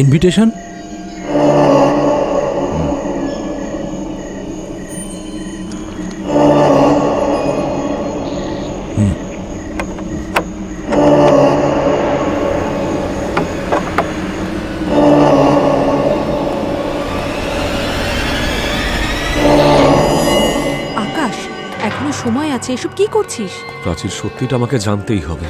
Invitation? আকাশ, এখনো সময় আছে, এসব কি করছিস? প্রাচীর, সত্যিটা আমাকে জানতেই হবে।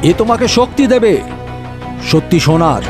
এ তোমাকে শক্তি দেবে, সত্যি সোনার।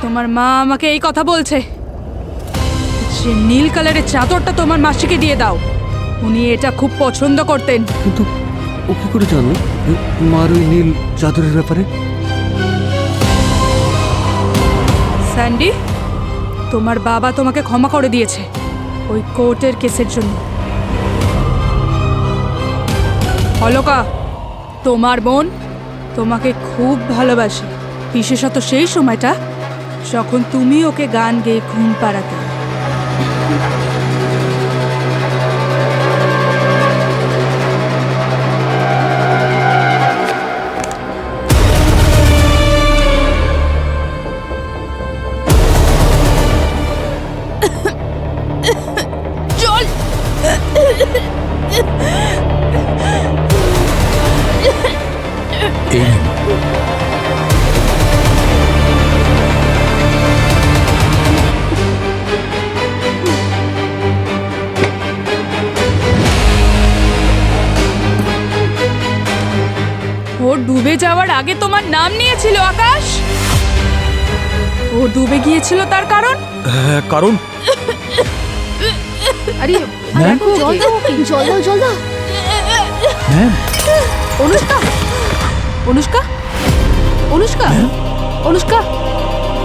তোমার মা আমাকে এই কথা বলছে যে নীল কালারের চাদরটা তোমার মাসিকে দিয়ে দাও, উনি এটা খুব পছন্দ করতেন। কিন্তু ও কি করে জানলো মার ওই নীল চাদরের ব্যাপারে? স্যান্ডি, তোমার বাবা তোমাকে ক্ষমা করে দিয়েছে ওই কোর্টের কেসের জন্য। অলকা, তোমার বোন তোমাকে খুব ভালোবাসে, বিশেষত সেই সময়টা যখন তুমি ওকে গান গেয়ে ঘুম পাড়াতে। জল! এই নিন। ও ডুবে যাওয়ার আগে তোমার নাম নিয়েছিল আকাশ। ও ডুবে গিয়েছিল তার কারণ? হ্যাঁ, কারণ আরে ম্যাম? জল দাও, জল দাও, জল দাও। ম্যাম, অনুষ্কা, অনুষ্কা, অনুষ্কা, অনুষ্কা,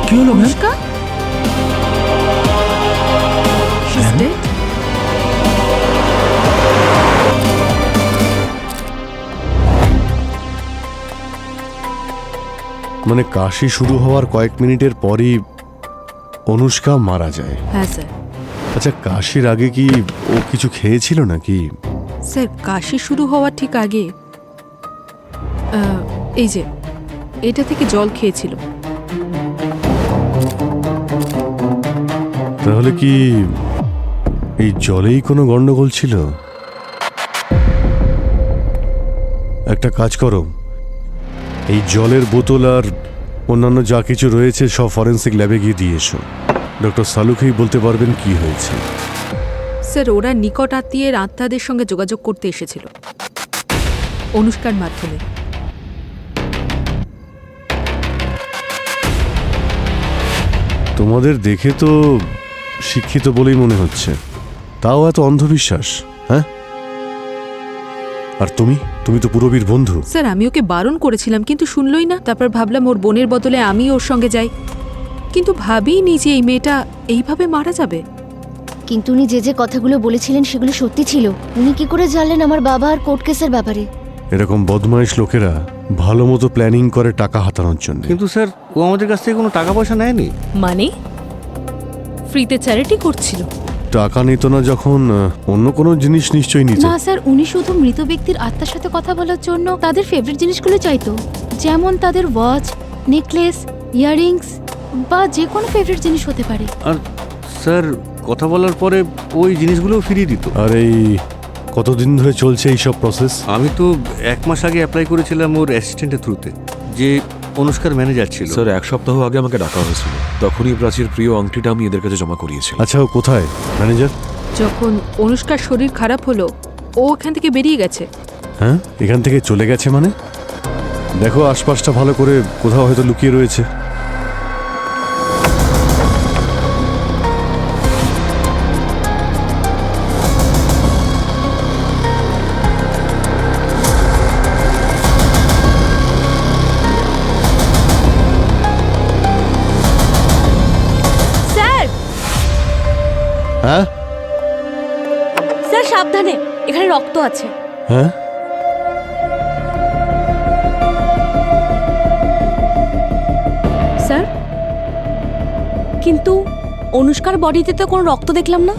কি হলো ম্যাম? অনুষ্কা। She's dead. মানে কাশি শুরু হওয়ার কয়েক মিনিটের পরই অনুষ্কা মারা যায়। হ্যাঁ স্যার। আচ্ছা, কাশির আগে কি ও কিছু খেয়েছিল নাকি? স্যার, কাশি শুরু হওয়ার ঠিক আগে এই যে এটা থেকে জল খেয়েছিল। তাহলে কি এই জলেই কোনো গন্ডগোল ছিল? একটা কাজ করো, এই জলের বোতল আর অন্যান্য যা কিছু রয়েছে সব ফরেন্সিক ল্যাবে গিয়ে দিয়ে এসো। ডক্টর সালুকেই বলতে পারবেন কি হয়েছে। স্যার, ওরা নিকট আত্মীয়ের আত্মাদের সঙ্গে যোগাযোগ করতে এসেছিল অনুষ্কার মাধ্যমে। তোমাদের দেখে তো শিক্ষিত বলেই মনে হচ্ছে, তাও এত অন্ধবিশ্বাস, হ্যাঁ? আর তুমি তুমি তো পুরবীর বন্ধু। স্যার, আমি ওকে বারণ করেছিলাম কিন্তু শুনলই না। তারপর ভাবলাম ওর বোনের বদলে আমি ওর সঙ্গে যাই, কিন্তু ভাবিনি যে এই মেয়েটা এইভাবে মারা যাবে। কিন্তু উনি যে যে কথাগুলো বলেছিলেন সেগুলো সত্যি ছিল। উনি কি করে জানলেন আমার বাবা আর কোর্ট কেসের ব্যাপারে? এরকম বদমাইশ লোকেরা ভালো মতো প্ল্যানিং করে টাকা হাতানোর জন্য। কিন্তু স্যার, ও আমাদের কাছ থেকে কোনো টাকা পয়সা নেয়নি। মানে ফ্রিতে চ্যারিটি করছিল? টাকা নিত না যখন, অন্য কোনো জিনিস নিশ্চয়ই নিত। না স্যার, উনি শুধু মৃত ব্যক্তির আত্মার সাথে কথা বলার জন্য তাদের ফেভারিট জিনিসগুলো চাইতো, যেমন তাদের ওয়াচ, নেকলেস, ইয়াররিংস বা যে কোনো ফেভারিট জিনিস হতে পারে। আর স্যার, কথা বলার পরে ওই জিনিসগুলোও ফিরিয়ে দিত। আর এই কতদিন ধরে চলছে এই সব প্রসেস? আমি তো 1 মাস আগে অ্যাপ্লাই করেছিলাম ওর অ্যাসিস্ট্যান্টের থ্রুতে, যে অনুষ্কার ম্যানেজার ছিল। স্যার 1 সপ্তাহ আগে আমাকে ডাকা হয়েছিল, তখনই প্রাচীর প্রিয় আংটিটা আমি এদের কাছে জমা করিয়েছি। আচ্ছা, ও কোথায় ম্যানেজার? যখন অনুষ্কার শরীর খারাপ হলো ও এখান থেকে বেরিয়ে গেছে। হ্যাঁ, এখান থেকে চলে গেছে মানে? দেখো আশপাশটা ভালো করে, কোথাও হয়তো লুকিয়ে রয়েছে। স্যার, হ্যাঁ স্যার সাবধানে, এখানে রক্ত আছে। হ্যাঁ, স্যার, কিন্তু অনুষ্কার বডিতে তো কোনো রক্ত দেখলাম না।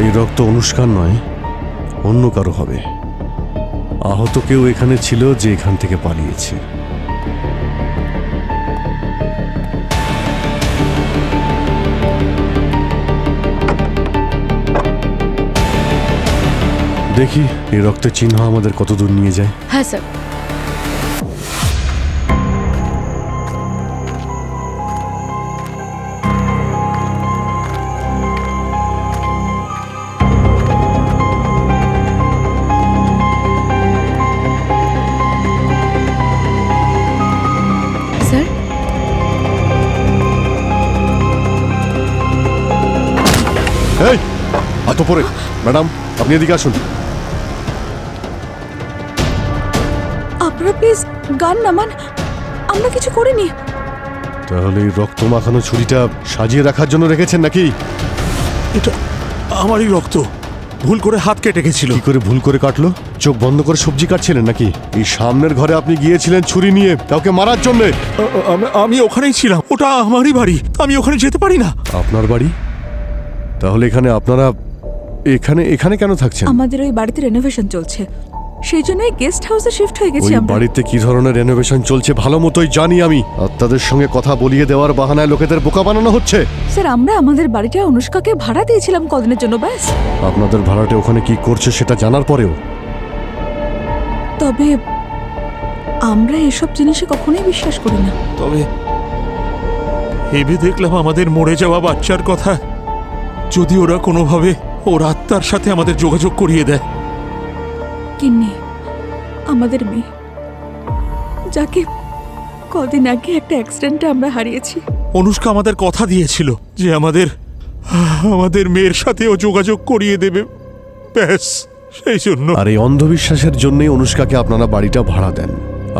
এই রক্ত অনুষ্কার নয়, অন্য কারো হবে। আহত কেউ এখানে ছিল যে এখান থেকে পালিয়েছে। দেখি এই রক্তের চিহ্ন আমাদের কত দূর নিয়ে যায়। হ্যাঁ স্যার। স্যার, এই হাত উপরে। ম্যাডাম, আপনি এদিকে আসুন। আপনারা প্লিজ গান নামান, আমরা কিছু করিনি। তাহলে এই রক্ত মাখানো ছুরিটা সাজিয়ে রাখার জন্য রেখেছেন নাকি? এটা আমারই রক্ত, ভুল করে হাত কেটে গেছিল। কি করে ভুল করে কাটলো? চোখ বন্ধ করে সবজি কাটছিলেন নাকি? এই সামনের ঘরে আপনি গিয়েছিলেন ছুরি নিয়ে কাউকে মারার জন্য। আমি ওখানেই ছিলাম, ওটা আমারই বাড়ি, আমি ওখানে যেতে পারি না। আপনার বাড়ি? তাহলে এখানে আপনারা এখানে এখানে কেন থাকছেন? আমাদের ওই বাড়িতে রেনোভেশন চলছে, সেই জন্য গেস্ট হাউসে শিফট হয়ে গেছি ওই আমরা। বাড়িতে কি ধরনের রেনোভেশন চলছে ভালো মতোই জানি আমি। আত্মাদের সঙ্গে কথা বলিয়ে দেওয়ার বাহানায় লোকেদের বোকা বানানো হচ্ছে। স্যার, আমরা আমাদের বাড়িটা অনুষ্কাকে ভাড়া দিয়েছিলাম কদিনের জন্য, ব্যাস। আপনাদের ভাড়াটে ওখানে কি করছে সেটা জানার পরেও? তবে আমরা এসব জিনিসে কখনোই বিশ্বাস করি না। তবে ভেবে দেখলাম আমাদের মরে যাওয়া বাচ্চার কথা, যদি ওরা কোনোভাবে ওর আত্মার সাথে আমাদের যোগাযোগ করিয়ে দেয়। কিন্নি, আমাদের মেয়ে, যাকে কদিন আগে একটা অ্যাক্সিডেন্টে আমরা হারিয়েছি। অনুষ্কা আমাদের কথা দিয়েছিল যে আমাদের মেয়ের সাথেও যোগাযোগ করিয়ে দেবে, ব্যাস সেই জন্য। আর এই অন্ধবিশ্বাসের জন্যই অনুষ্কাকে আপনারা বাড়িটা ভাড়া দেন।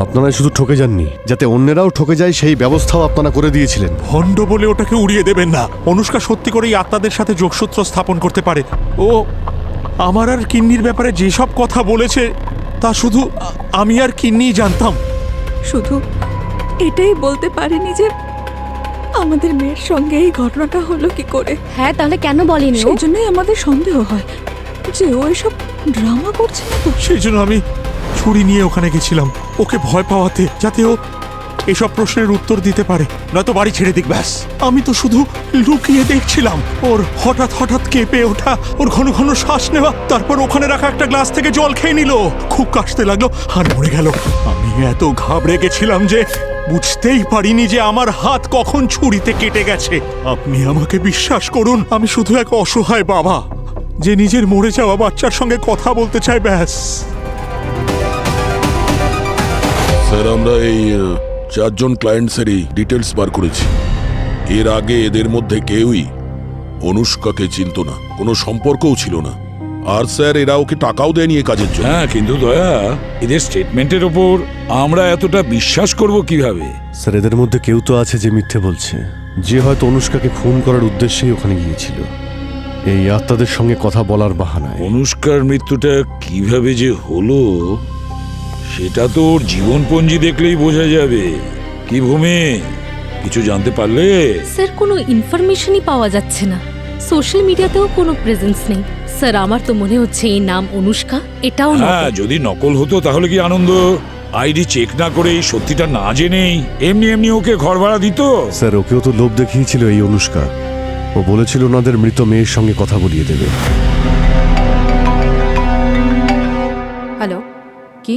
আপনারা শুধু ঠকে যাননি, যাতে অন্যেরাও ঠকে যায় সেই ব্যবস্থাও আপনারা করে দিয়েছিলেন। ভণ্ড বলে ওটাকে উড়িয়ে দেবেন না। অনুষ্কা সত্যি করেই আত্মাদের সাথে যোগসূত্র স্থাপন করতে পারে। ও আমার আর কিন্নির ব্যাপারে যেসব কথা বলেছে তা শুধু আমি আর কিন্নিই জানতাম। শুধু এটাই বলতে পারিনি যে আমাদের মেয়ের সঙ্গে এই ঘটনাটা হলো কি করে। হ্যাঁ, তাহলে কেন বলেনি ও? সেই জন্যই আমাদের সন্দেহ হয় যে ও এসব ড্রামা করছে না তো। সেই জন্য আমি ছুরি নিয়ে ওখানে গেছিলাম ওকে ভয় পাওয়াতে, যাতে ও এসব প্রশ্নের উত্তর দিতে পারে, নয়তো বাড়ি ছেড়ে দিক ব্যাস। আমি তো শুধু লুকিয়ে দেখছিলাম ওর হঠাৎ হঠাৎ কেঁপে ওঠা, ওর ঘন ঘন শ্বাস নেওয়া, তারপর ওখানে রাখা একটা গ্লাস থেকে জল খেয়ে নিল, খুব কাশতে লাগলো আর মরে গেল। আমি এত ঘাবড়ে গেছিলাম যে বুঝতেই পারিনি যে আমার হাত কখন ছুরিতে কেটে গেছে। আপনি আমাকে বিশ্বাস করুন, আমি শুধু এক অসহায় বাবা যে নিজের মরে যাওয়া বাচ্চার সঙ্গে কথা বলতে চায় ব্যাস। স্যার, আমরা এই 4 জন ক্লায়েন্টসেরই ডিটেলস বার করেছি। এর আগে এদের মধ্যে কেউই অনুষ্কাকে চিনত না, কোনো সম্পর্কও ছিল না। আর স্যার, এরা ওকে টাকাও দেয়নি এ কাজের জন্য। হ্যাঁ, কিন্তু দয়া, এদের স্টেটমেন্টের ওপর আমরা এতটা বিশ্বাস করব কিভাবে? স্যার, এদের মধ্যে কেউ তো আছে যে মিথ্যে বলছে, যে হয়তো অনুষ্কাকে খুন করার উদ্দেশ্যেই ওখানে গিয়েছিল, এই আত্মাদের সঙ্গে কথা বলার বাহানায়। অনুষ্কার মৃত্যুটা কিভাবে যে হলো সেটা তো ওর জীবনপঞ্জি দেখলেই বোঝা যাবে। কি ভূমি, কিছু জানতে পারলে? স্যার, কোনো ইনফরমেশনই পাওয়া যাচ্ছে না, সোশ্যাল মিডিয়াতেও কোনো প্রেজেন্স নেই। স্যার, আমার তো মনে হচ্ছে এই নাম অনুষ্কা এটাও হ্যাঁ, নকল। যদি নকল হতো তাহলে কি আনন্দ আইডি চেক না করে এই সত্যিটা না জেনেই এমনি এমনি ওকে ঘর ভাড়া দিত? স্যার, ওকেও তো লোভ দেখিয়েছিল এই অনুষ্কা। ও বলেছিল ওনাদের মৃত মেয়ের সঙ্গে কথা বলিয়ে দেবে। হ্যালো, কি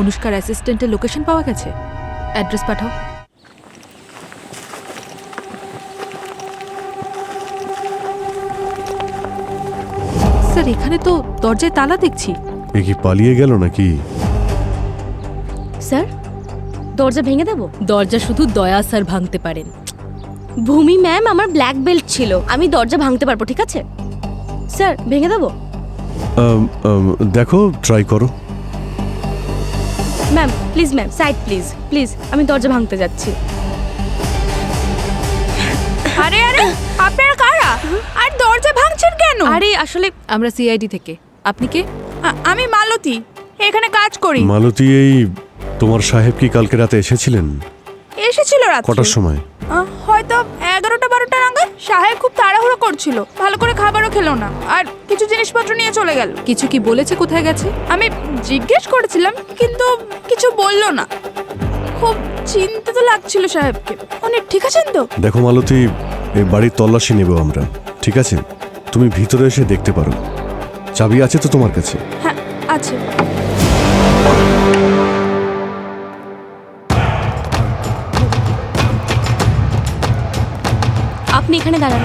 অনুষ্কার অ্যাসিস্ট্যান্টের লোকেশন পাওয়া গেছে? অ্যাড্রেস পাঠাও। স্যার, এখানে তো দরজায় তালা দেখছি। এ কি পালিয়ে গেল নাকি? স্যার, দরজা ভেঙে দেবো? দরজা শুধু দয়া স্যার ভাঙতে পারেন। ভূমি ম্যাম আমার ব্ল্যাক বেল্ট ছিল, আমি দরজা ভাঙতে পারবো, ঠিক আছে? স্যার, ভেঙে দেবো? দেখো, ট্রাই করো। Ma'am please, ma'am side please, please, আমি দরজা ভাঙতে যাচ্ছি। আরে আরে, আপনারা কারা আর দরজা ভাঙছেন কেন? আরে আসলে আমরা সিআইডি থেকে। আপনি কে? আমি মালতী, এখানে কাজ করি। মালতী, এই তোমার সাহেব কি কালকে রাতে এসেছিলেন? এসেছিল রাত কটার সময়? হয়তো 11টা-12টা নাগাদ। সাহেব খুব তাড়াহুড়ো করছিল, ভালো করে খাবারও খেলো না, আর কিছু জিনিসপত্র নিয়ে চলে গেল। কিছু কি বলেছে কোথায় গেছে? আমি জিজ্ঞেস করেছিলাম কিন্তু কিছু বললো না। খুব চিন্তিত লাগছিল সাহেবকে। উনি ঠিক আছেন তো? দেখো মালতী, এই বাড়ির তল্লাশি নেব আমরা, ঠিক আছে? তুমি ভিতরে এসে দেখতে পারো। চাবি আছে তো তোমার কাছে? হ্যাঁ আছে। আপনি এখানে দাঁড়ান।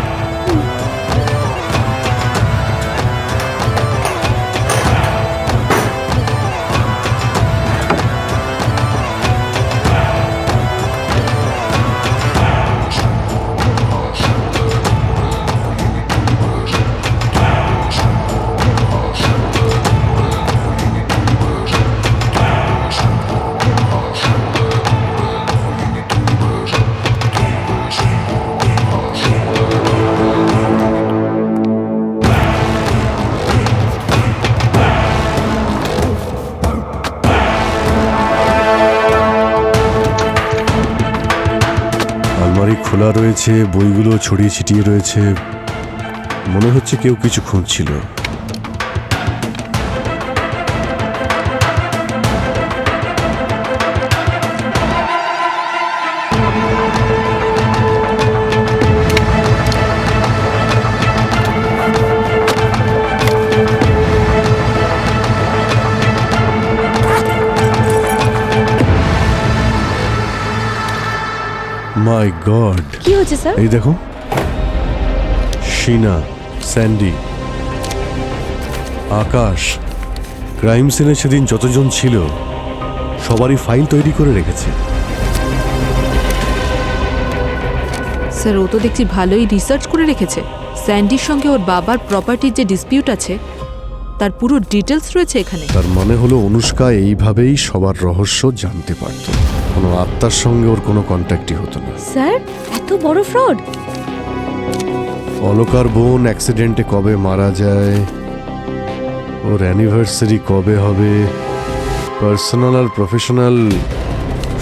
আলমারি খোলা রয়েছে, বইগুলো ছড়িয়ে ছিটিয়ে রয়েছে। মনে হচ্ছে কেউ কিছু খুঁজছিল। মাই গড, কি হচ্ছে স্যার? এই দেখো, শীনা, স্যান্ডি, আকাশ, ক্রাইম সিনে সেদিন যতজন ছিল সবারই ফাইল তৈরি করে রেখেছে। স্যার, ও তো দেখছি ভালোই রিসার্চ করে রেখেছে। স্যান্ডির সঙ্গে ওর বাবার প্রপার্টির যে ডিসপিউট আছে তার পুরো ডিটেলস রয়েছে এখানে। তার মানে হলো অনুষ্কা এইভাবেই সবার রহস্য জানতে পারত। কোনো আত্মার সঙ্গে ওর কোনো কন্ট্যাক্টই হতো না। স্যার, এত বড় ফ্রড! অলকার বোন অ্যাক্সিডেন্টে কবে মারা যায়, ওর অ্যানিভার্সারি কবে হবে, পার্সোনাল আর প্রফেশনাল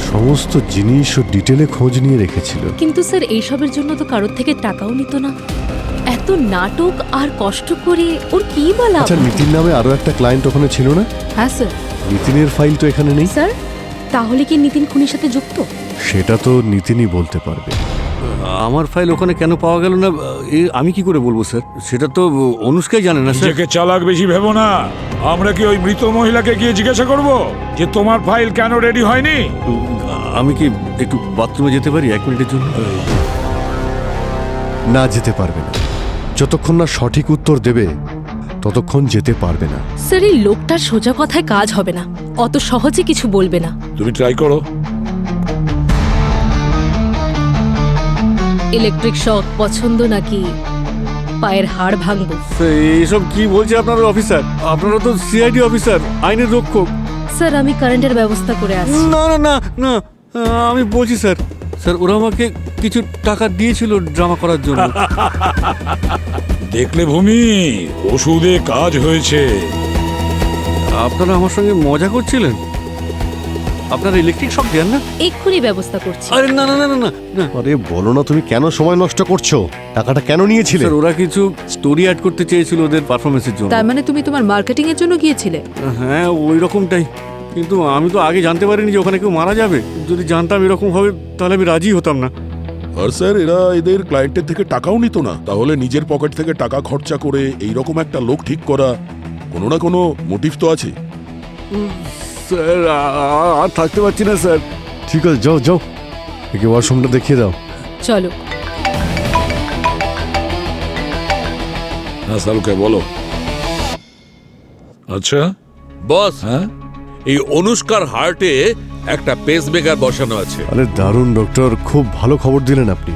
সমস্ত জিনিস ও ডিটেলে খোঁজ নিয়ে রেখেছিল। কিন্তু স্যার, এইসবের জন্য তো কারোর থেকে টাকাও নিত না। এত নাটক আর কষ্ট করে ওর কি বলা? আচ্ছা, নিতিন নামে আরো একটা ক্লায়েন্ট ওখানে ছিল না? হ্যাঁ স্যার। নিতিনের ফাইল তো এখানে নেই। স্যার, তাহলে কি নিতিন খুনির সাথে যুক্ত? সেটা তো নিতিনই বলতে পারবে। আমার ফাইল ওখানে কেন পাওয়া গেল না আমি কি করে বলবো স্যার? সেটা তো অনুষ্কাই জানে না স্যার। নিজেকে চালাক বেশি ভেবো না। আমরা কি ওই মৃত মহিলাকে গিয়ে জিজ্ঞাসা করব যে তোমার ফাইল কেন রেডি হয়নি? আমি কি একটু বাথরুমে যেতে পারি 1 মিনিটের জন্য? না, যেতে পারবে না। যতক্ষণ না সঠিক উত্তর দেবে ততক্ষণ যেতে পারবে না। স্যার এই লোকটার সোজা কথায় কাজ হবে না, অত সহজে কিছু বলবে না। তুমি ট্রাই করো। ইলেকট্রিক শক পছন্দ নাকি পায়ের হাড় ভাঙবো? এইসব কি বলছে আপনারা অফিসার? আপনারা তো সিআইডি অফিসার, আইনের রক্ষক। স্যার আমি কারেন্টের ব্যবস্থা করে আসছি। না না না না, আমি বলছি স্যার, স্যার ওরা আমাকে কিছু টাকা দিয়েছিল ড্রামা করার জন্য। দেখলে ভূমি, ওষুধে কাজ হয়েছে। আপনারা আমার সঙ্গে মজা করছিলেন? আপনারা ইলেকট্রিক শক দেন না? এক্ষুনি ব্যবস্থা করছি। আরে না না না না না। আরে বলো না, তুমি কেন সময় নষ্ট করছো? টাকাটা কেন নিয়েছিলে? স্যার ওরা কিছু স্টোরি অ্যাড করতে চেয়েছিল ওদের পারফরমেন্সের জন্য। তার মানে তুমি তোমার মার্কেটিং এর জন্য গিয়েছিলে? হ্যাঁ ওই রকমটাই, কিন্তু আমি তো আগে জানতে পারিনি যে ওখানে কেউ মারা যাবে। যদি জানতাম এরকম হবে তাহলে আমি রাজি হতাম না। আর স্যার এরা এদের ক্লায়েন্টের থেকে টাকাও নিত না, তাহলে নিজের পকেট থেকে টাকা খরচা করে এইরকম একটা লোক ঠিক করা, কোনো না কোনো মোটিভ তো আছে। স্যার আর থাকতে পারছি না স্যার। ঠিক আছে, যাও যাও, একে ওয়াশরুমটা দেখিয়ে দাও। চলো। হ্যাঁ সালুকে বলো। আচ্ছা বস, হ্যাঁ, এই অনুষ্কার হার্টে একটা পেসমেকার বসানো আছে। আরে দারুণ ডক্টর, খুব ভালো খবর দিলেন আপনি।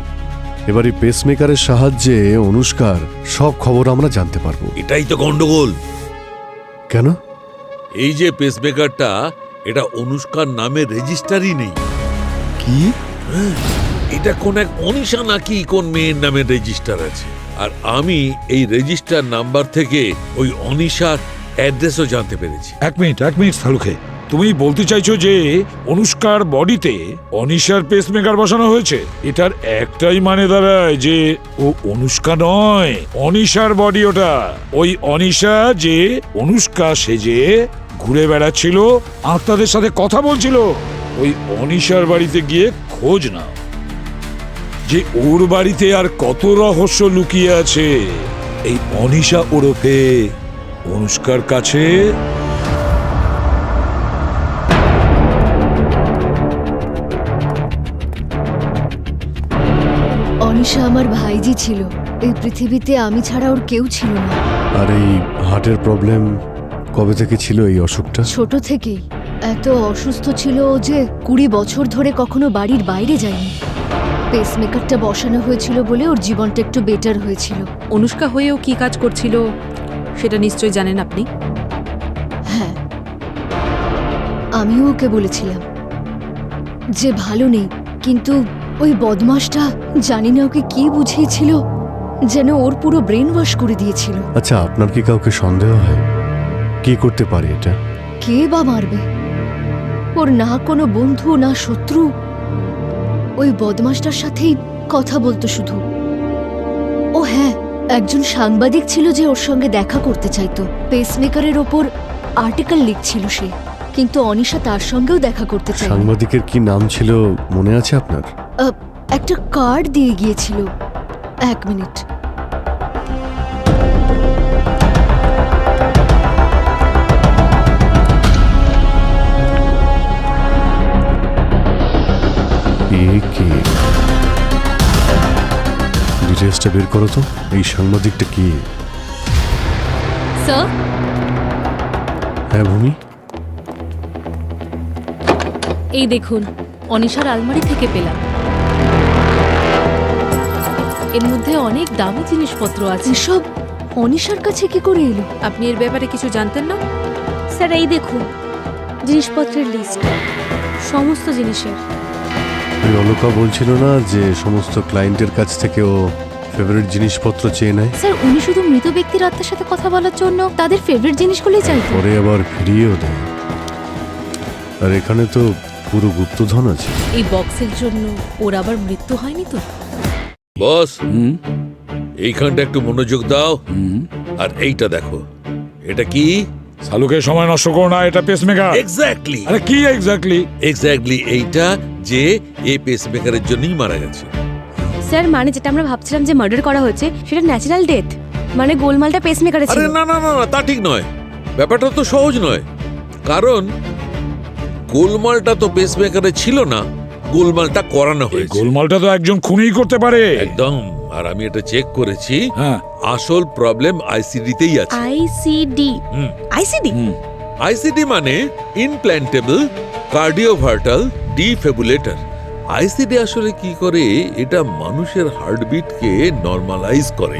এবার এই পেসমেকারের সাহায্যে অনুষ্কার সব খবর আমরা জানতে পারবো। এটাই তো গন্ডগোল। কেন? এই যে পেসমেকারটা, এটা অনুষ্কার নামে রেজিস্টারই নেই। কি? এটা কোন এক অনিশা নাকি কোন মেয়ের নামে রেজিস্টার আছে। আর আমি এই রেজিস্টার নাম্বার থেকে ওই অনিশার অ্যাড্রেসও জানতে পেরেছি। এক মিনিট সালুকে, তুমি বলতে চাইছো যে অনুষ্কার বডিতে অনিশার পেসমেকার বসানো হয়েছে? এটার একটাই মানে দাঁড়ায় যে ও অনুষ্কা নয়, অনিশার বডি ওটা। ওই অনিশা যে অনুষ্কা সেজে ঘুরে বেড়াচ্ছিল, আত্মাদের সাথে কথা বলছিল। ওই অনিশার বাড়িতে গিয়ে খোঁজ নাও যে ওর বাড়িতে আর কত রহস্য লুকিয়ে আছে। এই অনিশা ওরফে অনুষ্কার কাছে অনিশা আমার ভাইজি ছিল। এই পৃথিবীতে আমি ছাড়া ওর কেউ ছিল না। আর এই হার্টের প্রবলেম কবে থেকে ছিল এই অসুখটা? ছোট থেকেই এত অসুস্থ ছিল ও যে 20 বছর ধরে কখনো বাড়ির বাইরে যায়নি। পেসমেকারটা বসানো হয়েছিল বলে ওর জীবনটা একটু বেটার হয়েছিল। অনুষ্কা হয়েও কি কাজ করছিল সেটা নিশ্চয়ই জানেন আপনি। হ্যাঁ, আমিও ওকে বলেছিলাম যে ভালো নেই, কিন্তু ওই বদমাশটা জানি না ওকে কি বুঝিয়েছিল, যেন ওর পুরো ব্রেন ওয়াশ করে দিয়েছিল। আচ্ছা, আপনার কি কাউকে সন্দেহ হয় কি করতে পারে এটা? কে বা মারবে? ওর না কোনো বন্ধু না শত্রু। ওই বদমাশটার সাথেই কথা বলতো শুধু। ও হ্যাঁ, একজন সাংবাদিক ছিল যে ওর সঙ্গে দেখা করতে চাইতো। পেসমেকারের ওপর আর্টিকেল লিখছিল সে, কিন্তু অনিশা তার সঙ্গেও দেখা করতে চায়। সাংবাদিকের কি নাম ছিল মনে আছে আপনার? একটা কার্ড দিয়ে গিয়েছিল। 1 মিনিট। ডিটেলসটা বের করো তো, এই সাংবাদিকটা কি? স্যার, হ্যাঁ ভূমি, এই দেখুন, অনিশার আলমারি থেকে পেলাম। এর মধ্যে অনেক দামি জিনিসপত্র আছে। এসব অনিশার কাছে কি করে এলো? আপনি এর ব্যাপারে কিছু জানতেন না? স্যার এই দেখুন জিনিসপত্রের লিস্ট, সমস্ত জিনিসের। ওই অলকা বলছিল না যে সমস্ত ক্লায়েন্টের কাছ থেকে ও ফেভারিট জিনিসপত্র চেয়ে নেয়? স্যার উনি শুধু মৃত ব্যক্তির আত্মার সাথে কথা বলার জন্য তাদের ফেভারিট জিনিসগুলোই চাইতো। পরে আবার ফিরিয়েও দেয়। আর এখানে তো পুরো গুপ্তধন আছে। এই বক্সের জন্য ওর আবার মৃত্যু হয়নি তো? বস, এইখানটা একটু মনোযোগ দাও। আর এইটা দেখো, এটা কি? শালুকে সময় নষ্ট করো না, এটা পেসমেকার। এক্স্যাক্টলি আরে কি এক্স্যাক্টলি? এক্স্যাক্টলি এইটা যে এই পেসমেকারের জন্যই মারা গেছে। স্যার মানে যেটা আমরা ভাবছিলাম যে মার্ডার করা হয়েছে সেটা ন্যাচারাল ডেথ, মানে গোলমালটা পেসমেকারে ছিল। আরে না না না না, তা ঠিক নয়, ব্যাপারটা তো সহজ নয়, কারণ গোলমালটা তো পেসমেকারে ছিল না, গোলমালটা করানো এই হয়েছে। গোলমালটা তো একজন খুনিই করতে পারে। একদম, আর আমি এটা চেক করেছি, হ্যাঁ। আসল প্রবলেম আইসিডিতেই আছে। আইসিডি? হুম। আইসিডি আইসিডি মানে ইমপ্ল্যান্টেবল কার্ডিওভার্টাল ডিফিব্রিলেটর। আইসিডি আসলে কি করে, এটা মানুষের হার্টবিটকে নরমালাইজ করে।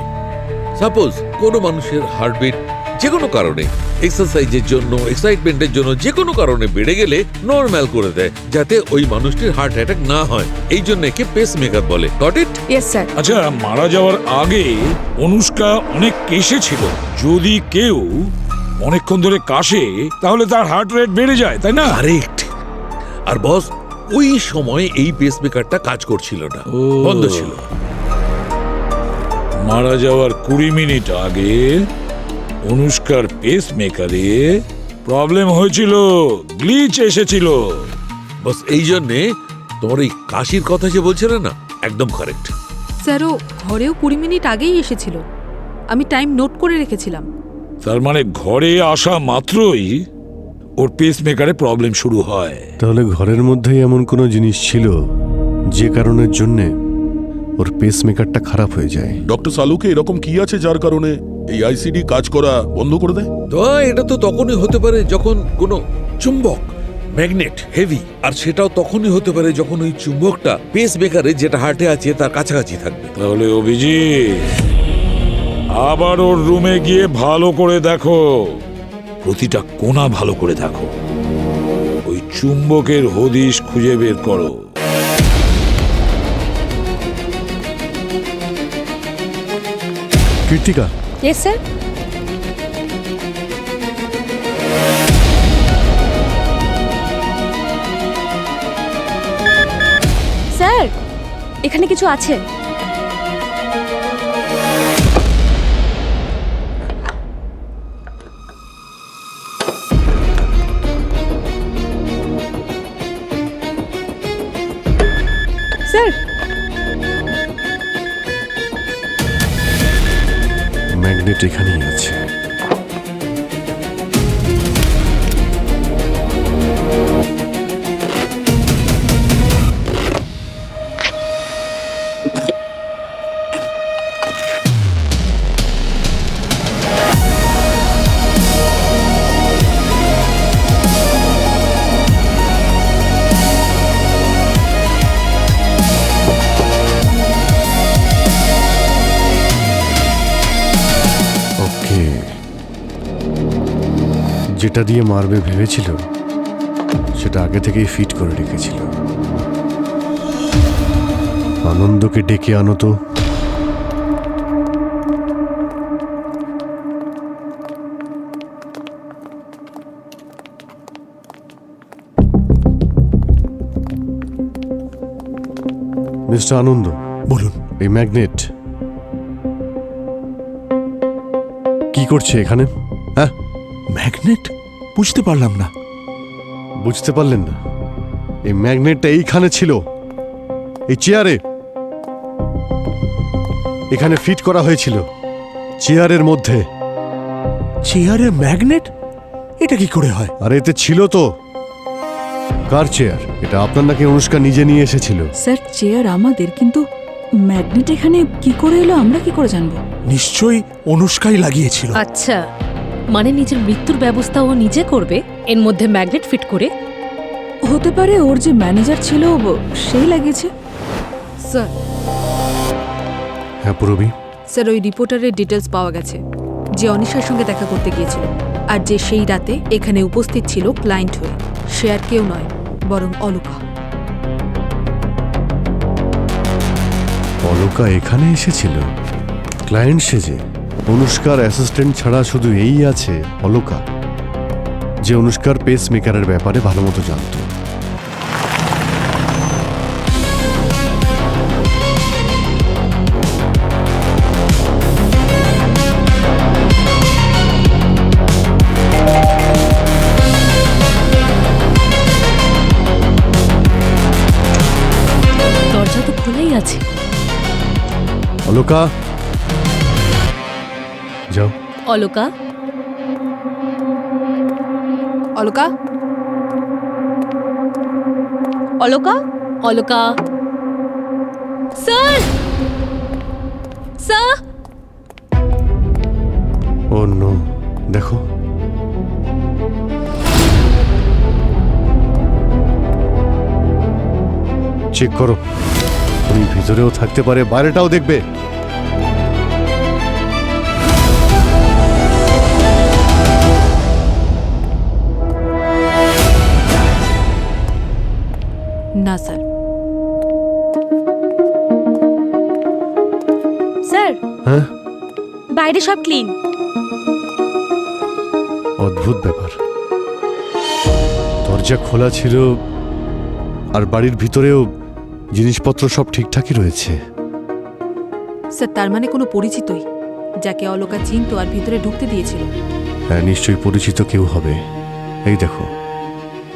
সাপোজ কোনো মানুষের হার্টবিট যে কোনো কারণে, এক্সারসাইজের জন্য, এক্সাইটমেন্টের জন্য, যে কোনো কারণে বেড়ে গেলে নরমাল করে দেয়, যাতে ওই মানুষটির হার্ট অ্যাটাক না হয়। এই জন্য একে পেসমেকার বলে। Got it? Yes sir. আচ্ছা, মারা যাওয়ার আগে অনুষ্কা অনেক কেশেছিল। যদি কেউ অনেকক্ষণ ধরে কাশে তাহলে তার হার্ট রেট বেড়ে যায়, তাই না? কারেক্ট। আর বস, ওই সময় এই পেসমেকারটা কাজ করছিল না, বন্ধ ছিল। মারা যাওয়ার 20 মিনিট আগে অনুষ্কার পেসমেকারে প্রবলেম হয়েছিল, গ্লিচ এসেছিল। বস এই জন্যে তোমার এই কাশির কথা যে বলছিলে না, একদম কারেক্ট। স্যার ও ঘরেও 20 মিনিট আগেই এসেছিল, আমি টাইম নোট করে রেখেছিলাম। তার মানে ঘরে আসা মাত্রই ওর পেসমেকারে প্রবলেম শুরু হয়। তাহলে ঘরের মধ্যেই এমন কোনো জিনিস ছিল যে কারণের জন্যে ওর পেসমেকারটা খারাপ হয়ে যায়। ডক্টর সালুকে এরকম কি আছে যার কারণে এই আইসিডি কাজ করা বন্ধ করে দেয়? তো এটা তো তখনই হতে পারে যখন কোনো চুম্বক, ম্যাগনেট হেভি, আর সেটাও তখনই হতে পারে যখন ওই চুম্বকটা পেসমেকারে যেটা হার্টে আছে তার কাছাকাছি থাকবে। তাহলে অভিজিৎ, আবার ওর রুমে গিয়ে ভালো করে দেখো, প্রতিটা কোণা ভালো করে দেখো, ওই চুম্বকের হদিশ খুঁজে বের করো। Kirtika, yes sir. স্যার এখানে কিছু আছে। স্যার ম্যাগনেট এখানেই আছে। যেটা দিয়ে মারবে ভেবেছিল সেটা আগে থেকেই ফিট করে রেখেছিল। আনন্দকে ডেকে আনো তো। মিস্টার আনন্দ, বলুন। এই ম্যাগনেট কি করছে এখানে? হ্যাঁ, ম্যাগনেট? বুঝতে পারলাম না। বুঝতে পারলেন না? এই ম্যাগনেটটা এইখানে ছিল, এই চেয়ারে, এখানে ফিট করা হয়েছিল, চেয়ারের মধ্যে। চেয়ারে ম্যাগনেট? এটা কি করে হয়? আর এতে ছিল তো। কার চেয়ার এটা? আপনার নাকি অনুষ্কা নিজে নিয়ে এসেছিল। স্যার চেয়ার আমাদের, কিন্তু ম্যাগনেট এখানে কি করে এলো আমরা কি করে জানবো? নিশ্চয়ই অনুষ্কাই লাগিয়েছিল। আচ্ছা, মানে নিজের মৃত্যুর ব্যবস্থা ও নিজে করবে, এর মধ্যে ম্যাগনেট ফিট করে? হতে পারে ওর যে ম্যানেজার ছিল সেই লাগিয়েছে। স্যার, হ্যাঁ পুরবী। স্যার ওই রিপোর্টারের ডিটেলস পাওয়া গেছে, যে অনিশার সঙ্গে দেখা করতে গিয়েছিল আর যে সেই রাতে এখানে উপস্থিত ছিল ক্লায়েন্ট হয়ে। সে আর কেউ নয়, বরং অলকা। অলকা এখানে এসেছিল ক্লায়েন্ট সেজে? অনুষ্কার অ্যাসিস্ট্যান্ট ছাড়া শুধু এই আছে অলকা, যে অনুষ্কার পেস মেকারের ব্যাপারে ভালো মতো জানতো। অলকা, যাও। Alka, Alka, Alka, Alka. Sir, sir. Oh no, দেখো চেক করো, তুমি ভিতরেও থাকতে পারে, বাইরেটাও দেখবে। না স্যার। স্যার, হ্যাঁ, বাইরে সব ক্লিন। অদ্ভুত ব্যাপার, দরজা খোলা ছিল আর বাড়ির ভিতরেও জিনিসপত্র সব ঠিকঠাকই রয়েছে। স্যার, তার মানে কোনো পরিচিতই, যাকে অলকা চিনতো আর ভিতরে ঢুকতে দিয়েছিল। হ্যাঁ, নিশ্চয়ই পরিচিত কেউ হবে। এই দেখো,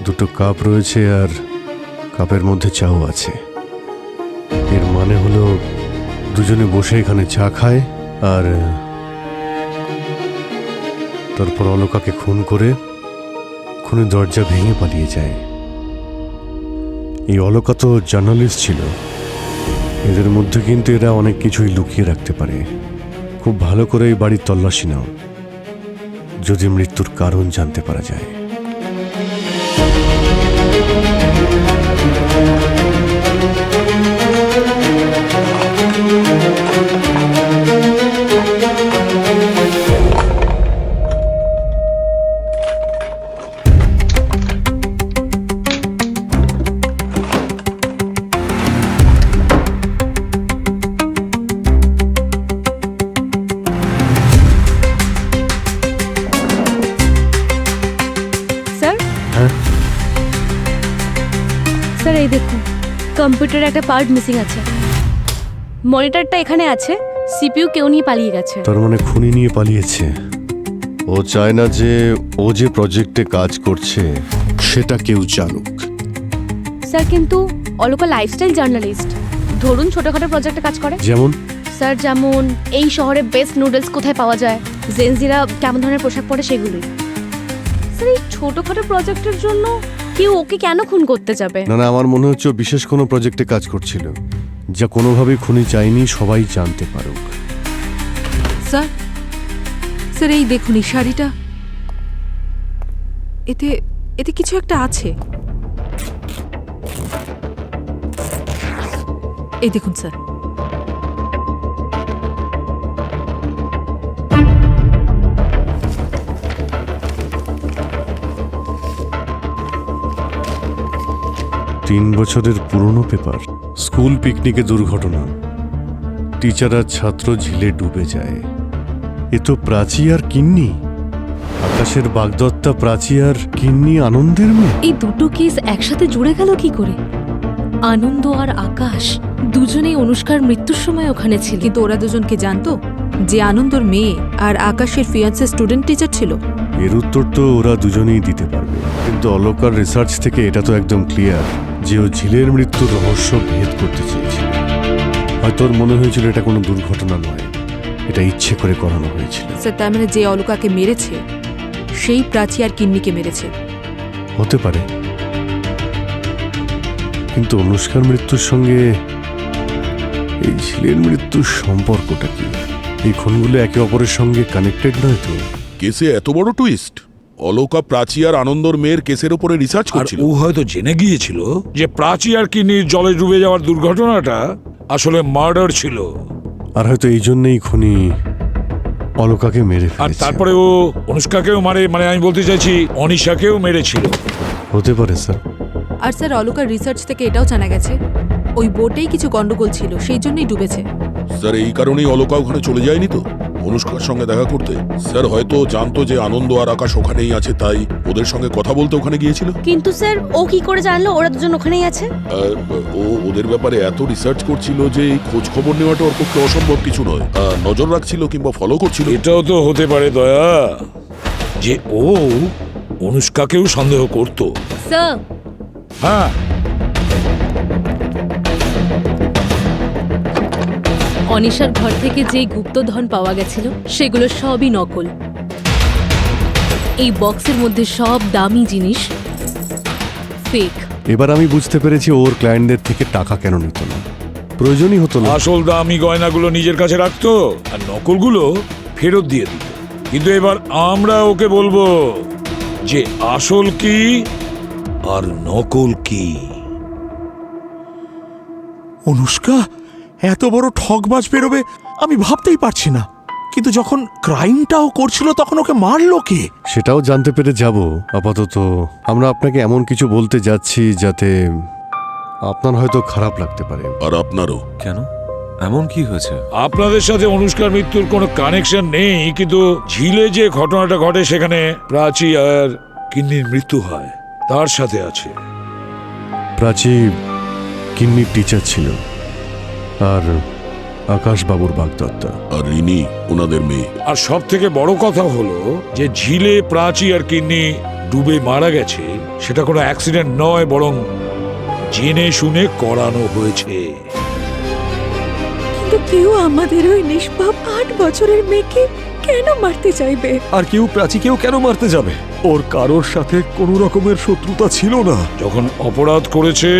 দুটো কাপ রয়েছে আর কাপের মধ্যে চাও আছে। এর মানে হলো দুজনে বসে এখানে চা খায় আর তারপর অলকাকে খুন করে খুনের দরজা ভেঙে পালিয়ে যায়। এই অলকা তো জার্নালিস্ট ছিল, এদের মধ্যে কিন্তু এরা অনেক কিছুই লুকিয়ে রাখতে পারে। খুব ভালো করে এই বাড়ির তল্লাশি নাও, যদি মৃত্যুর কারণ জানতে পারা যায়। স্যার, হ্যাঁ, স্যার এই দেখুন, কম্পিউটারে একটা পার্ট মিসিং আছে। মনিটরটা এখানে আছে, সিপিইউ কেউ নিয়ে পালিয়ে গেছে। তার মানে খুনি নিয়ে পালিয়েছে। ও চায় না যে ও যে প্রজেক্টে কাজ করছে সেটা কেউ জানুক। স্যার, কিন্তু অলকা লাইফস্টাইল জার্নালিস্ট, ধরুন ছোটখাটো প্রজেক্টে কাজ করে। যেমন স্যার, যেমন এই শহরে বেস্ট নুডলস কোথায় পাওয়া যায়, জেনজিরা কেমন ধরনের পোশাক পরে সেগুলোই। স্যার, এই ছোটখাটো প্রজেক্টের জন্য কেউ ওকে কেন খুন করতে যাবে? না না, আমার মনে হচ্ছে ও বিশেষ কোনো প্রজেক্টে কাজ করছিল, যা কোনোভাবেই খুনি চাইনি সবাই জানতে পারুক। স্যার, স্যার এই দেখুন, এই শাড়িটা, এতে এতে কিছু একটা আছে। এই দেখুন স্যার। তিন বছরের পুরনো পেপার, স্কুল পিকনিকে দুর্ঘটনা, টিচার আর ছাত্র ঝিলে ডুবে যায়। এ তো প্রাচী আর কিন্নি, আকাশের বাগদত্তা প্রাচী আর কিন্নি আনন্দের মেয়ে। এই দুটো কেস একসাথে জুড়ে গেল কি করে? আনন্দ আর আকাশ দুজনেই অনুষ্কার মৃত্যুর সময় ওখানে ছিল। কিন্তু ওরা দুজনকে জানতো যে আনন্দর মেয়ে আর আকাশের ফিয়ান্সে স্টুডেন্ট টিচার ছিল। এর উত্তর তো ওরা দুজনেই দিতে পারবে, কিন্তু অলকার রিসার্চ থেকে এটা তো একদম ক্লিয়ার যে ও ঝিলের মৃত্যুর রহস্য ভেদ করতে চেয়েছিল। হয়তো ওর মনে হয়েছিল এটা কোনো দুর্ঘটনা নয়, এটা ইচ্ছে করে করানো হয়েছিল। স্যার, তার মানে যে অলকাকে মেরেছে সেই প্রাচী আর কিন্নিকে মেরেছে। হতে পারে, কিন্তু অনুষ্কার মৃত্যুর সঙ্গে এই ঝিলের মৃত্যুর সম্পর্কটা কি? এই খুনগুলো একে অপরের সঙ্গে কানেক্টেড নয় তো? কেসে এত বড় টুইস্ট! অলকা প্রাচী আর আনন্দর মেয়ের কেসের উপরে রিসার্চ আর করছিল। ও হয়তো জেনে গিয়েছিল যে প্রাচী আর কিন্নির জলে ডুবে যাওয়ার দুর্ঘটনাটা আসলে মার্ডার ছিল। আর হয়তো এই জন্যই খুনি অলকাকে মেরে আর ফেলেছে। তারপরে ও অনুষ্কাকেও মানে আমি বলতে চাইছি অনিশাকেও মেরেছিল। হতে পারে স্যার। আর স্যার, অলকার রিসার্চ থেকে এটাও জানা গেছে ওই বোটেই কিছু গন্ডগোল ছিল, সেই জন্যই ডুবেছে। স্যার, এই কারণেই অলকা ওখানে চলে যায়নি তো অনুষ্কার সঙ্গে দেখা করতে। স্যার হয়তো জানতো যে আনন্দ আর আকাশ ওখানেই আছে, তাই ওদের সঙ্গে কথা বলতে ওখানে গিয়েছিল। কিন্তু স্যার, ও কি করে জানলো ওরা দুজন ওখানেই আছে? ও ওদের ব্যাপারে এত রিসার্চ করছিল যে এই খোঁজ খবর নেওয়াটা ওর পক্ষে অসম্ভব কিছু নয়। নজর রাখছিল কিংবা ফলো করছিল। এটাও তো হতে পারে দয়া, যে ও অনুষ্কাকেও সন্দেহ করত। স্যার, হ্যাঁ, অনিশার ঘর থেকে যেই গুপ্তধন পাওয়া গেছিল সেগুলো সবই নকল। এই বক্সের মধ্যে সব দামি জিনিস ফেক। এবার আমি বুঝতে পেরেছি ওর ক্লায়েন্টদের থেকে টাকা কেন নিত না, প্রয়োজনই হতো না। আসল দামি গয়নাগুলো নিজের কাছে রাখতো আর নকলগুলো ফেরত দিয়ে দিত। কিন্তু এবার আমরা ওকে বলবো যে আসল কি আর নকল কি। অনুষ্কা এত বড় ঠকবাজ বেরোবে আমি ভাবতেই পারছি না। কিন্তু যখন ক্রাইমটাও করছিল তখন ওকে মারলো কে? সেটাও জানতে পেরে যাব। আপাতত আমরা আপনাকে এমন কিছু বলতে যাচ্ছি যাতে আপনার হয়তো খারাপ লাগতে পারে। আর আপনারও। কেন, এমন কি হয়েছে? আপনাদের সাথে অনুষ্কার মৃত্যুর কোনো কানেকশন নেই, কিন্তু ঝিলে যে ঘটনাটা ঘটে সেখানে প্রাচী আর কিন্নির মৃত্যু হয়, তার সাথে আছে। প্রাচী কিন্নির টিচার ছিল আর আকাশ বাবুর বাগদত্তা। আর রিনি ওনাদের মেয়ে। আর সব থেকে বড় কথা হলো যে ঝিলে প্রাচী আর কিন্নি ডুবে মারা গেছে সেটা কোনো অ্যাক্সিডেন্ট নয়, বরং জেনে শুনে করানো হয়েছে। কিন্তু কেউ আমাদের ওই নিষ্পাপ 8 বছরের মেয়েকে কেন মারতে চাইবে? আর কেউ প্রাচীকেও কেন মারতে যাবে? ওর কারোর সাথে কোনো রকমের শত্রুতা ছিল না। যখন অপরাধ করেছে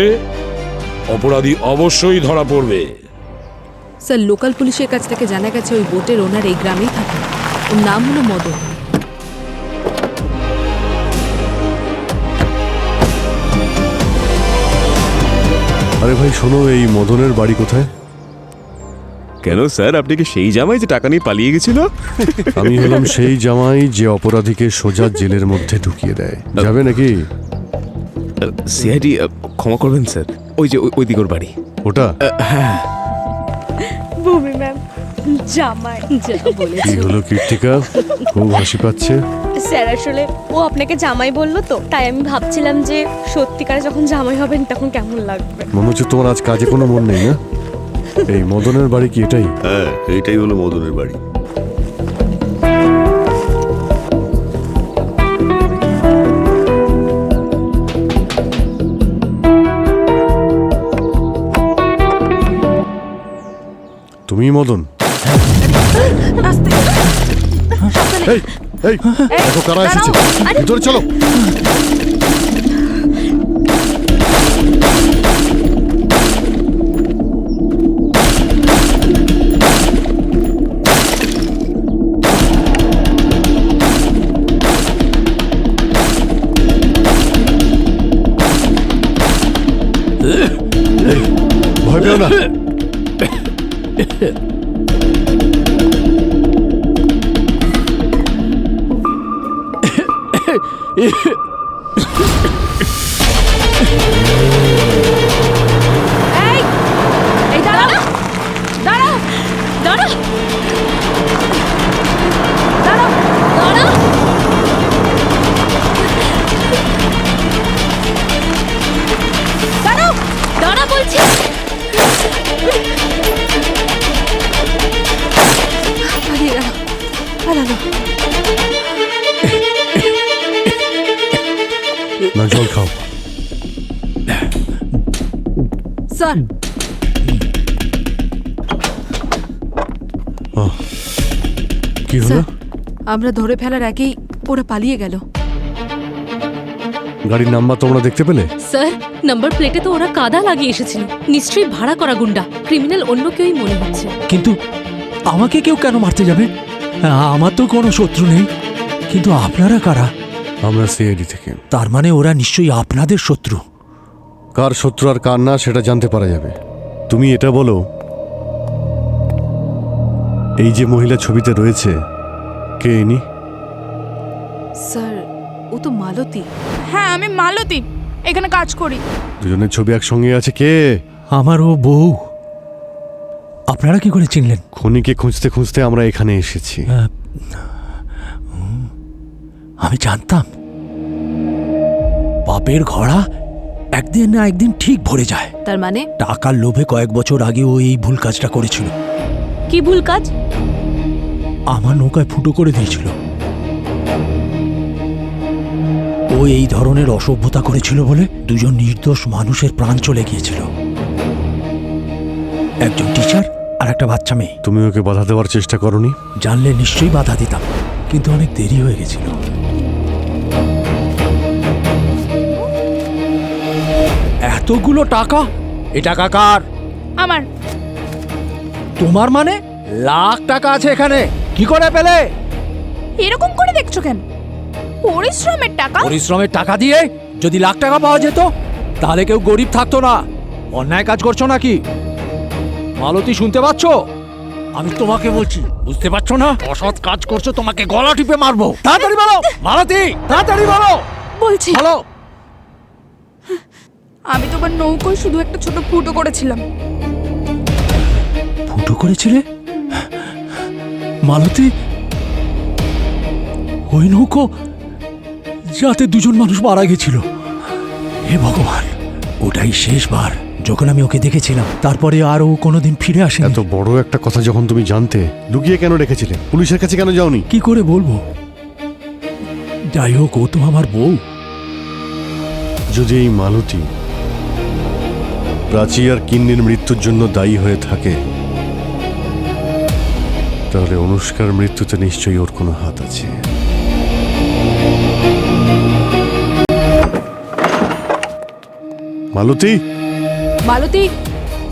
অপরাধী অবশ্যই ধরা পড়বে। স্যার, লোকাল পুলিশের কাছ থেকে জানা গেছে ওই বোটের ওনার এই গ্রামেই থাকে। ওর নাম হলো মদন। আরে ভাই শোনো, এই মদনের বাড়ি কোথায়? কেন স্যার, আপনি কি সেই জামাই যে টাকা নিয়ে পালিয়ে গেছিল? আমি হলাম সেই জামাই যে অপরাধীকে সোজা জেলের মধ্যে ঢুকিয়ে দেয়। যাবে নাকি? সিআইডি ক্ষমা করবেন স্যার, ওই যে ওই দিকের বাড়ি ওটা? হ্যাঁ। ভূমি ম্যাম জামাই যা কি বলেছে। হলো কীর্তিকা, খুব হাসি পাচ্ছে? স্যার আসলে ও আপনাকে জামাই বললো তো, তাই আমি ভাবছিলাম যে সত্যিকারে যখন জামাই হবেন তখন কেমন লাগবে। মনে হচ্ছে তোমার আজ কাজে কোনো মন নেই না? এই মদনের বাড়ি কি এটাই? হ্যাঁ, এইটাই হলো মদনের বাড়ি। তুমি মদন? এই এই দেখো কারা এসেছে, ভিতরে চলো। ভয় পেও না। এই দাঁড়াও দাঁড়াও দাঁড়াও দাঁড়াও দাঁড়াও দাঁড়াও দাঁড়া বলছি। পালিয়ে গেল, পালালো। না, জল খাও। স্যার, কি হলো? স্যার, আমরা ধরে ফেলার আগেই ওরা পালিয়ে গেল। গাড়ির নাম্বার তোমরা দেখতে পেলে? স্যার, নাম্বার প্লেটে তো ওরা কাদা লাগিয়ে এসেছিল। নিশ্চয়ই ভাড়া করা গুন্ডা, ক্রিমিনাল অন্য কেউই মনে হচ্ছে। কিন্তু আমাকে কেউ কেন মারতে যাবে? আমার তো কোনো শত্রু নেই। কিন্তু আপনারা কারা? আমরা সিআইডি থেকে। তার মানে ওরা নিশ্চয়ই আপনাদের শত্রু। কার শত্রু আর কার না সেটা জানতে পারা যাবে। তুমি এটা বলো, এই যে মহিলা ছবিতে রয়েছে কে ইনি? স্যার, ও তো মালতী। হ্যাঁ, আমি মালতী, এখানে কাজ করি। দুজনের ছবি একসঙ্গে আছে। কে? আমার ও বউ। আপনারা কি করে চিনলেন? খুনিকে খুঁজতে খুঁজতে আমরা এখানে এসেছি। আমি জানতাম পাপের ঘোড়া একদিন না একদিন ঠিক ভরে যায়। তার মানে? টাকার লোভে কয়েক বছর আগে ও এই ভুল কাজটা করেছিল। কি ভুল কাজ? আমার নৌকায় ফুটো করে দিয়েছিল। ও এই ধরনের অসভ্যতা করেছিল বলে দুজন নির্দোষ মানুষের প্রাণ চলে গিয়েছিল। একজন টিচার আর একটা বাচ্চা মেয়ে। তুমি ওকে বাধা দেওয়ার চেষ্টা করনি? জানলে নিশ্চয়ই বাধা দিতাম, কিন্তু অনেক দেরি হয়ে গেছিল। এতগুলো টাকা, এ টাকা কার? আমার। তোমার মানে? লাখ টাকা আছে এখানে, কি করে পেলে? এরকম করে দেখছো কেন? পরিশ্রমের টাকা। পরিশ্রমের টাকা দিয়ে যদি লাখ টাকা পাওয়া যেত তাহলে কেউ গরিব থাকতো না। অন্যায় কাজ করছো নাকি? মালতী, শুনতে পাচ্ছ? আমি তোমাকে বলছি, বুঝতে পারছো না? অসৎ কাজ করছো, তোমাকে গলা টিপে মারবো। তাড়াতাড়ি বলো মালতী, তাড়াতাড়ি বলো। বলছি। বলো। আমি তোমার নৌকোয় শুধু একটা ছোট ফুটো করেছিলাম। ফুটো করেছিলে? মালতী, ওই নৌকো যাতে দুজন মানুষ মারা গেছিল। হে ভগবান, ওটাই শেষবার যখন আমি ওকে দেখেছিলাম। তারপরে আর ও কোনোদিন ফিরে আসে। এত বড় একটা কথা যখন তুমি জানতে, লুকিয়ে কেন রেখেছিলে? পুলিশের কাছে কেন যাওনি? কি করে বলবো? যাই হোক, ও তো আমার বউ। যদি এই মালতী প্রাচী আর কিন্নির মৃত্যুর জন্য দায়ী হয়ে থাকে, তাহলে অনুষ্কার মৃত্যুতে নিশ্চয়ই ওর কোনো হাত আছে। মালতী, মালতী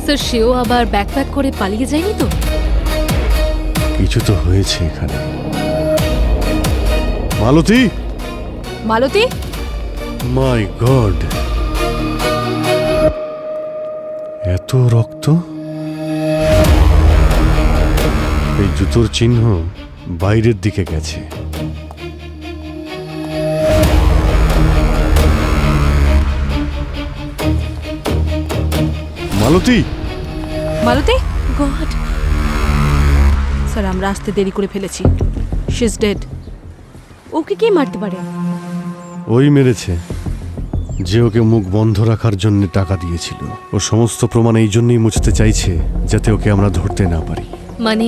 স্যার, সেও আবার ব্যাকপ্যাক করে পালিয়ে যায়নি তো? কিছু তো হয়েছে এখানে। মালতী, মালতী, মাই গড, এত রক্ত! এই জুতোর চিহ্ন বাইরের দিকে গেছে। মালতী, মালতী, গড! স্যার, আমরা আসতে দেরি করে ফেলেছি। She is dead. ওকে কে মারতে পারে? ওই মেরেছে যে ওকে মুখ বন্ধ রাখার জন্য টাকা দিয়েছিল। ও সমস্ত প্রমাণ এই জন্যই মুছতে চাইছে যাতে ওকে আমরা ধরতে না পারি। মানে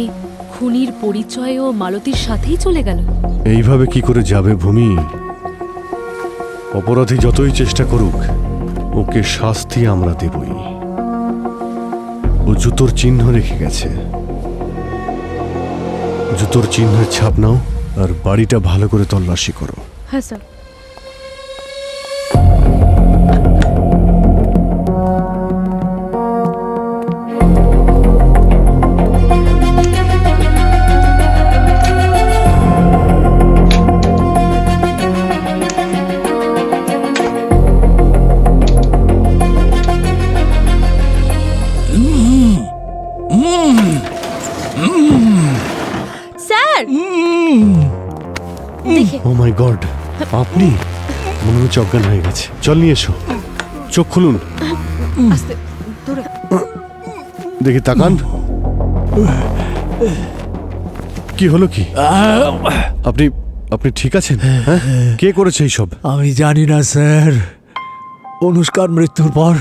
খুনির পরিচয়ও মালতীর সাথেই চলে গেল? এইভাবে কি করে যাবে ভূমি? অপরাধী যতই চেষ্টা করুক, ওকে শাস্তি আমরা দেবই। ও জুতোর চিহ্ন রেখে গেছে। জুতোর চিহ্নের ছাপ নাও আর বাড়িটা ভালো করে তল্লাশি করো। হ্যাঁ স্যার। স্যার, দেখে ও মাই গড, আপনি? মনে হচ্ছে অজ্ঞান হয়ে গেছে। চল নিয়ে এসো। চোখ খুলুন। আস্তে ধরে। দেখি, তাকান। কি হলো কি? আপনি আপনি ঠিক আছেন? হ্যাঁ, কে করেছে এইসব? আমি জানি না স্যার। অনুষ্কার মৃত্যুর পর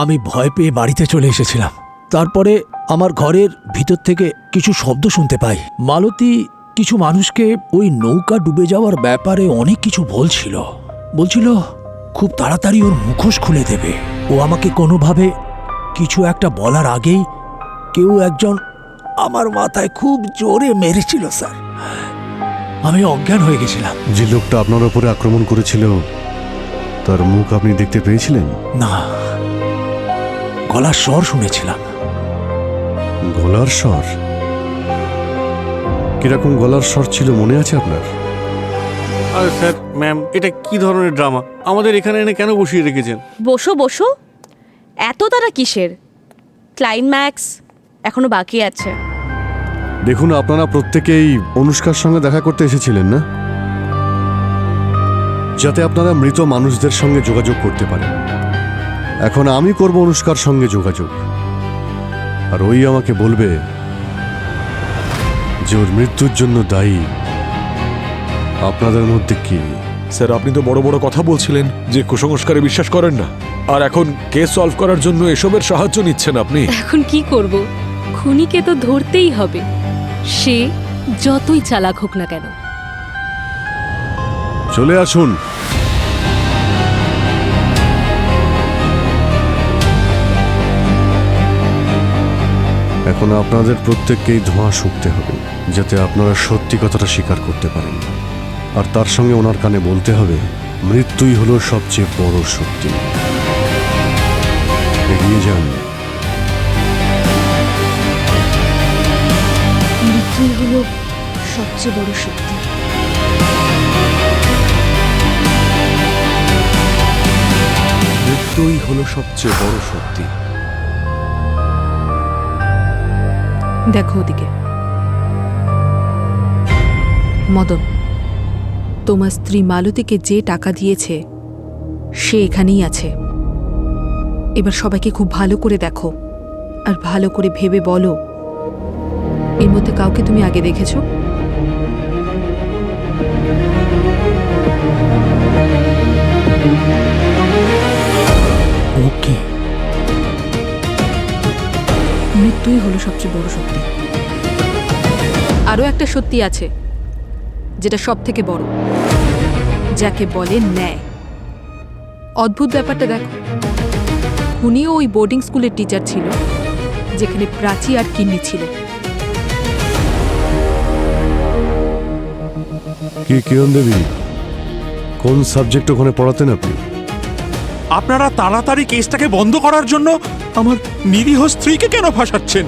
আমি ভয় পেয়ে বাড়িতে চলে এসেছিলাম। তারপরে আমার ঘরের ভিতর থেকে কিছু শব্দ শুনতে পাই। মালতী কিছু মানুষকে ওই নৌকা ডুবে যাওয়ার ব্যাপারে অনেক কিছু বলছিল খুব তাড়াতাড়ি ওর মুখোশ খুলে দেবে। ও আমাকে কোনোভাবে কিছু একটা বলার আগেই কেউ একজন আমার মাথায় খুব জোরে মেরেছিল স্যার। আমি অজ্ঞান হয়ে গেছিলাম। যে লোকটা আপনার উপরে আক্রমণ করেছিল তার মুখ আপনি দেখতে পেয়েছিলেন? না, গলার স্বর শুনেছিলাম। গলার স্বর? কিরকম গলার স্বর ছিল মনে আছে আপনার? আরে স্যার, ম্যাম, এটা কি ধরনের ড্রামা? আমাদের এখানে এনে কেন বসিয়ে রেখেছেন? বসো বসো। এত তারা কিসের? ক্লাইম্যাক্স এখনো বাকি আছে। দেখুন, আপনারা প্রত্যেকেই অনুষ্কার সঙ্গে দেখা করতে এসেছিলেন না, যাতে আপনারা মৃত মানুষদের সঙ্গে যোগাযোগ করতে পারেন। এখন আমি করব অনুষ্কার সঙ্গে যোগাযোগ, আর ওই আমাকে বলবে যে ওর মৃত্যুর জন্য দায়ী আপনাদের মধ্যে কে। স্যার, আপনি তো বড় বড় কথা বলছিলেন যে কুসংস্কারে বিশ্বাস করেন না, আর এখন কেস সলভ করার জন্য এসবের সাহায্য নিচ্ছেন আপনি। এখন কি করব? খুনিকে তো ধরতেই হবে, সে যতই চালাক হোক না কেন। চলে আসুন। এখন আপনাদের প্রত্যেককেই ধোঁয়া শুকতে হবে, যাতে আপনারা সত্যি কথাটা স্বীকার করতে পারেন। আর তার সঙ্গে ওনার কানে বলতে হবে, মৃত্যুই হলো সবচেয়ে বড় শক্তি। এগিয়ে যান। মৃত্যুই হলো সবচেয়ে বড় শক্তি। মৃত্যুই হলো সবচেয়ে বড় শক্তি। দেখো ওদিকে। মদন, তোমার স্ত্রী মালতীকে যে টাকা দিয়েছে সে এখানেই আছে। এবার সবাইকে খুব ভালো করে দেখো আর ভালো করে ভেবে বলো, এর মধ্যে কাউকে তুমি আগে দেখেছো? ওকে, মৃত্যুই হলো সবচেয়ে বড় শক্তি। আরও একটা সত্যি আছে যেটা সব থেকে বড়, যাকে বলে ন্যায়। অদ্ভুত ব্যাপারটা দেখো, খুনিও ওই বোর্ডিং স্কুলের টিচার ছিল যেখানে প্রাচী আর কিন্নি ছিল। কি কিরণ দেবী, কোন সাবজেক্ট ওখানে পড়াতেন আপনি? আপনারা তাড়াতাড়ি কেসটাকে বন্ধ করার জন্য আমার নিরীহ স্ত্রীকে কেন ফাঁসাচ্ছেন?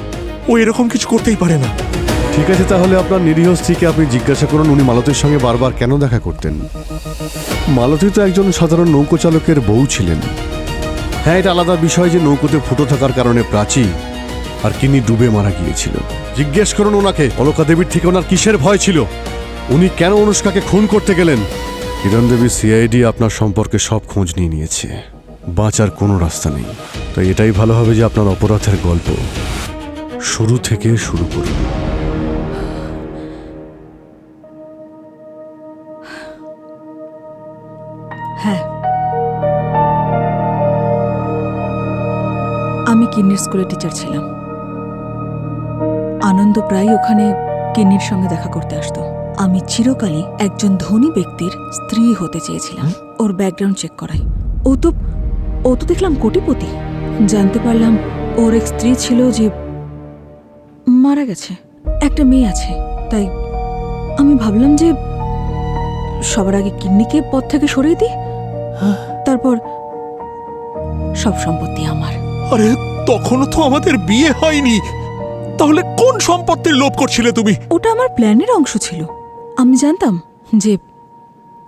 ও এরকম কিছু করতেই পারে না। ঠিক আছে, তাহলে আপনার নিরীহ স্ত্রীকে আপনি জিজ্ঞাসা করুন উনি মালতীর সঙ্গে বারবার কেন দেখা করতেন। মালতী তো একজন সাধারণ নৌকো চালকের বউ ছিলেন। হ্যাঁ, এটা আলাদা বিষয় যে নৌকোতে ফুটো থাকার কারণে প্রাচী আর কিন্নি ডুবে মারা গিয়েছিল। জিজ্ঞেস করুন ওনাকে অলকা দেবীর থেকে ওনার কিসের ভয় ছিল, উনি কেন অনুষ্কাকে খুন করতে গেলেন। কিরণ দেবী, সিআইডি আপনার সম্পর্কে সব খোঁজ নিয়ে নিয়েছে, বাঁচার কোনো রাস্তা নেই। তাই এটাই ভালো হবে যে আপনার অপরাধের গল্প শুরু থেকে শুরু করুন। হ্যাঁ, আমি কিন্নির স্কুলে টিচার ছিলাম। আনন্দ প্রায় ওখানে কিন্নির সঙ্গে দেখা করতে আসতো। আমি চিরকালই একজন ধনী ব্যক্তির স্ত্রী হতে চেয়েছিলাম। ওর ব্যাকগ্রাউন্ড চেক করাই। ও তো দেখলাম কোটিপতি। জানতে পারলাম ওর এক স্ত্রী ছিল যে মারা গেছে, একটা মেয়ে আছে। তাই আমি ভাবলাম যে সবার আগে কিন্নিকে পথ থেকে সরিয়ে দিই, তারপর সব সম্পত্তি আমার। আরে তখনও তো আমাদের বিয়ে হয়নি, তাহলে কোন সম্পত্তির লোভ করছিলে তুমি? ওটা আমার প্ল্যানের অংশ ছিল। আমি জানতাম যে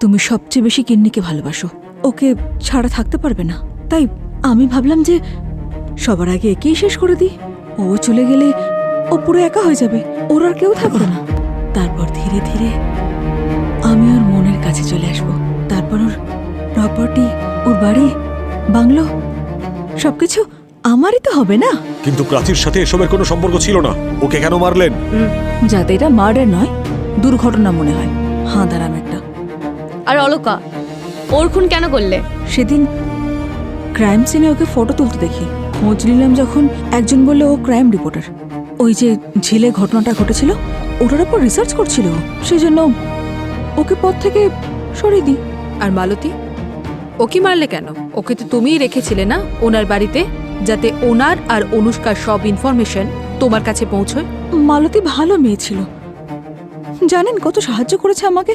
তুমি সবচেয়ে বেশি কিন্নিকে ভালোবাসো, ওকে ছাড়া থাকতে পারবে না। তাই আমি ভাবলাম যে সবার আগে একেই শেষ করে দিই। ও চলে গেলে ও পুরো একা হয়ে যাবে, ওর আর কেউ থাকবে না। তারপর ধীরে ধীরে আমি ওর মনের কাছে চলে আসব। তারপর ওর প্রপার্টি, ওর বাড়ি, বাংলো সবকিছু আমারই তো হবে না? কিন্তু প্রাচীর সাথে এসবের কোনো সম্পর্ক ছিল না, ওকে কেন মারলেন? যাতে এটা মার্ডার নয়, দুর্ঘটনা মনে হয়। হ্যাঁ, দাঁড়ান একটা। আর অলকা, ওর খুন কেন করলে? সেদিন ক্রাইম সিনে ওকে ফটো তুলতে দেখি। খোঁজ নিলাম যখন, একজন বললে ও ক্রাইম রিপোর্টার। ওই যে ঝিলে ঘটনাটা ঘটেছিল ওটার উপর রিসার্চ করছিল, সেই জন্য ওকে পথ থেকে সরিয়ে দিই। আর মালতী, ওকে মারলে কেন? ওকে তো তুমিই রেখেছিলে না ওনার বাড়িতে, যাতে ওনার আর অনুষ্কার সব ইনফরমেশন তোমার কাছে পৌঁছয়। মালতী ভালো মেয়ে ছিল, জানেন কত সাহায্য করেছে আমাকে।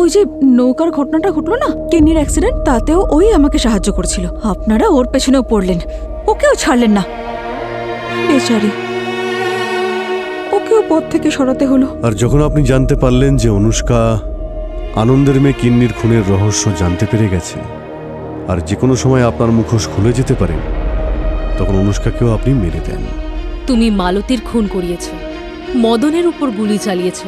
ওই যে নৌকার ঘটনাটা ঘটলো না, কিন্নির অ্যাক্সিডেন্ট, তাতেও ওই আমাকে সাহায্য করেছিল। আপনারা ওর পেছনেও পড়লেন, ওকেও ছাড়লেন না। বেচারি, ওকেও পথ থেকে সরাতে হলো। আর যখন আপনি জানতে পারলেন যে অনুষ্কা আনন্দের মেয়ে কিন্নির খুনের রহস্য জানতে পেরে গেছে আর যে কোনো সময় আপনার মুখোশ খুলে যেতে পারে, তখন অনুষ্কাকেও আপনি মেরে দেন। তুমি মালতীর খুন করিয়েছ, মদনের উপর গুলি চালিয়েছ,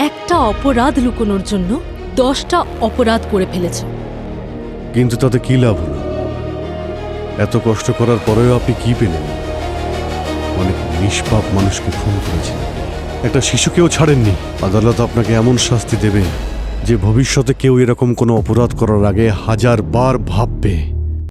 একটা অপরাধ লুকোনোর জন্য 10টা অপরাধ করে ফেলেছ। কিন্তু তাতে কি লাভ হলো? এত কষ্ট করার পরেও আপনি কি পেলেন? অনেক নিষ্পাপ মানুষকে খুন করেছেন, একটা শিশুকেও ছাড়েননি। আদালত আপনাকে এমন শাস্তি দেবে যে ভবিষ্যতে কেউ এরকম কোনো অপরাধ করার আগে 1000 বার ভাববে।